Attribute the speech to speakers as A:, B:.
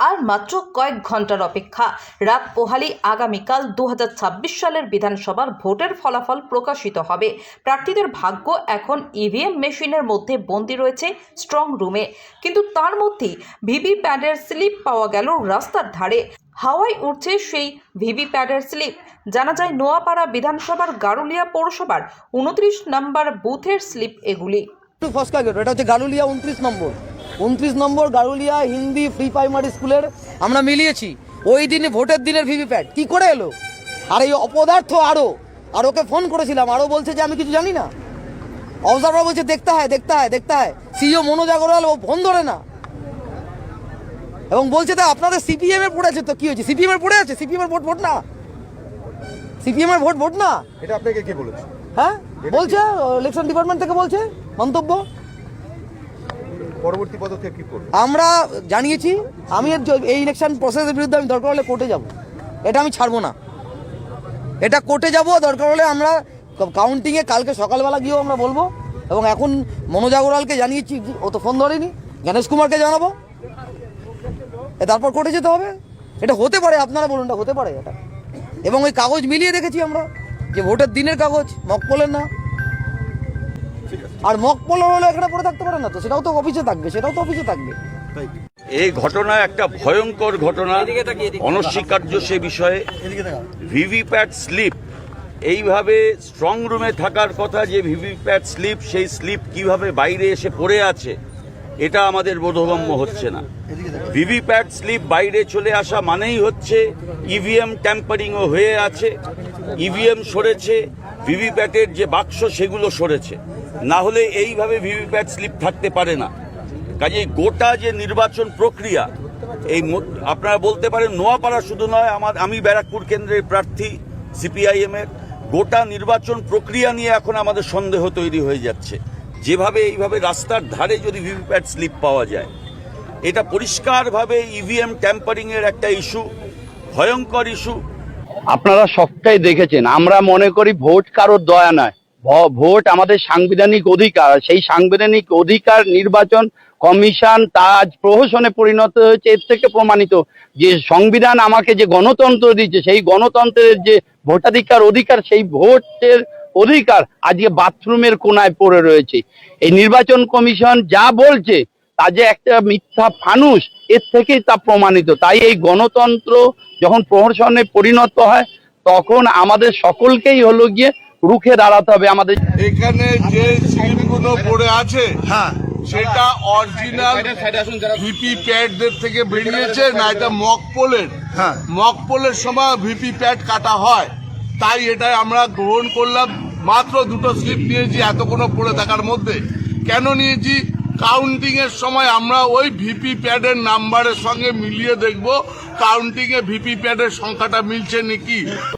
A: আর মাত্র কয়েক ঘন্টার অপেক্ষা। রাত পোহালি আগামীকাল 2026 সালের বিধানসভার ভোটের ফলাফল প্রকাশিত হবে। প্রার্থীদের ভাগ্য এখন ইভিএম মেশিনের মধ্যে বন্দী রয়েছে স্ট্রং রুমে, কিন্তু তার মধ্যেই ভিভিপ্যাটের স্লিপ পাওয়া গেল রাস্তার ধারে। হাওয়ায় উঠছে সেই ভিভিপ্যাটের স্লিপ। জানা যায় নোয়াপাড়া বিধানসভার গারুলিয়া পৌরসভার 29 নম্বর বুথের স্লিপ এগুলি।
B: ফসকা গেট, এটা হচ্ছে গারুলিয়া 29 নম্বর গারুলিয়া হিন্দি প্রি প্রাইমারি স্কুলের আমরা মিলিয়েছি। ওই দিনে ভোটের দিনের ভিভিপ্যাট কি করে এলো? আর এই অপদার্থ আর ওকে ফোন করেছিলাম, আরও বলছে যে আমি কিছু জানি না। অবজারভার বলছে দেখতে হয়। সিইও মনোজ আগরওয়াল ও ফোন ধরে না এবং বলছে তা আপনাদের সিপিএম এর পড়ে আছে। তো কি হয়েছে? সিপিএম এর পড়ে আছে, সিপিএম এর ভোট না, সিপিএম এর ভোট না।
C: এটা আপনাকে কে বলেছে?
B: হ্যাঁ বলছে, ইলেকশন ডিপার্টমেন্ট থেকে বলছে মন্তব্য।
C: পরবর্তী পদক্ষেপ কি করবে?
B: আমরা জানিয়েছি, আমি এই ইলেকশন প্রসেসের বিরুদ্ধে আমি দরকার হলে কোর্টে যাব, এটা আমি ছাড়বো না। এটা কোর্টে যাব, দরকার হলে আমরা কাউন্টিংয়ে কালকে সকালবেলা গিয়েও আমরা বলবো। এবং এখন মনোজ আগরওয়ালকে জানিয়েছি, ও তো ফোন ধরেনি, গণেশ কুমারকে জানাবো, তারপর কোর্টে যেতে হবে। এটা হতে পারে, আপনারা বলুন, এটা হতে পারে এটা। এবং ওই কাগজ মিলিয়ে দেখেছি আমরা যে ভোটের দিনের কাগজ, মকপলের না। আর মকপল হলে এখানে পড়ে থাকতে পারে না, তো সেটাও তো অফিসে থাকবে,
D: এই ঘটনা একটা ভয়ঙ্কর ঘটনা, অনস্বীকার্য সে বিষয়ে। ভিভিপ্যাট স্লিপ এইভাবে স্ট্রং রুমে থাকার কথা, যে ভিভিপ্যাট স্লিপ, সেই স্লিপ কিভাবে বাইরে এসে পড়ে আছে এটা আমাদের বোধগম্য হচ্ছে না। ভিভিপ্যাট স্লিপ বাইরে চলে আসা মানেই হচ্ছে ইভিএম ট্যাম্পারিংও হয়ে আছে, ইভিএম সরেছে, ভিভিপ্যাটের যে বাক্স সেগুলো সরেছে। না হলে এইভাবে ভিভিপ্যাট স্লিপ থাকতে পারে না। কাজে গোটা যে নির্বাচন প্রক্রিয়া, এই আপনারা বলতে পারেন নোয়াপাড়া শুধু নয়, আমি ব্যারাকপুর কেন্দ্রের প্রার্থী সিপিআইএম এর, গোটা নির্বাচন প্রক্রিয়া নিয়ে এখন আমাদের সন্দেহ তৈরি হয়ে যাচ্ছে। যেভাবে এইভাবে রাস্তার ধারে যদি ভিভিপ্যাট স্লিপ পাওয়া যায়, এটা পরিষ্কারভাবে ইভিএম ট্যাম্পারিং এর একটা ইস্যু, ভয়ঙ্কর ইস্যু।
E: আপনারা সবটাই দেখেছেন। আমরা মনে করি ভোট কারোর দয়া নয়, ভোট আমাদের সাংবিধানিক অধিকার। সেই সাংবিধানিক অধিকার নির্বাচন কমিশন তা আজ প্রহসনে পরিণত হয়েছে। এর থেকে প্রমাণিত যে সংবিধান আমাকে যে গণতন্ত্র দিচ্ছে, সেই গণতন্ত্রের যে ভোটাধিকার সেই ভোটের অধিকার আজকে বাথরুমের কোনায় পড়ে রয়েছে। এই নির্বাচন কমিশন যা বলছে তা যে একটা মিথ্যা ফানুস, এর থেকেই তা প্রমাণিত। তাই এই গণতন্ত্র যখন প্রহসনে পরিণত হয়, তখন আমাদের সকলকেই হলো গিয়ে রুখে দাঁড়াতে হবে। আমাদের
F: এখানে যে স্লিপগুলো পড়ে আছে, সেটা অরিজিনাল ভিভিপ্যাটদের থেকে বেরিয়েছে না, এটা মকপোলের সময় ভিভিপ্যাট কাটা হয়, তাই এটা আমরা গ্রহণ করলাম। মাত্র দুটো স্লিপ নিয়েছি এত কোনো পড়ে থাকার মধ্যে। কেন নিয়েছি? কাউন্টিং এর সময় আমরা ওই ভিভিপ্যাটের নাম্বারের সঙ্গে মিলিয়ে দেখব কাউন্টিং এ ভিভিপ্যাটের সংখ্যাটা মিলছে নাকি।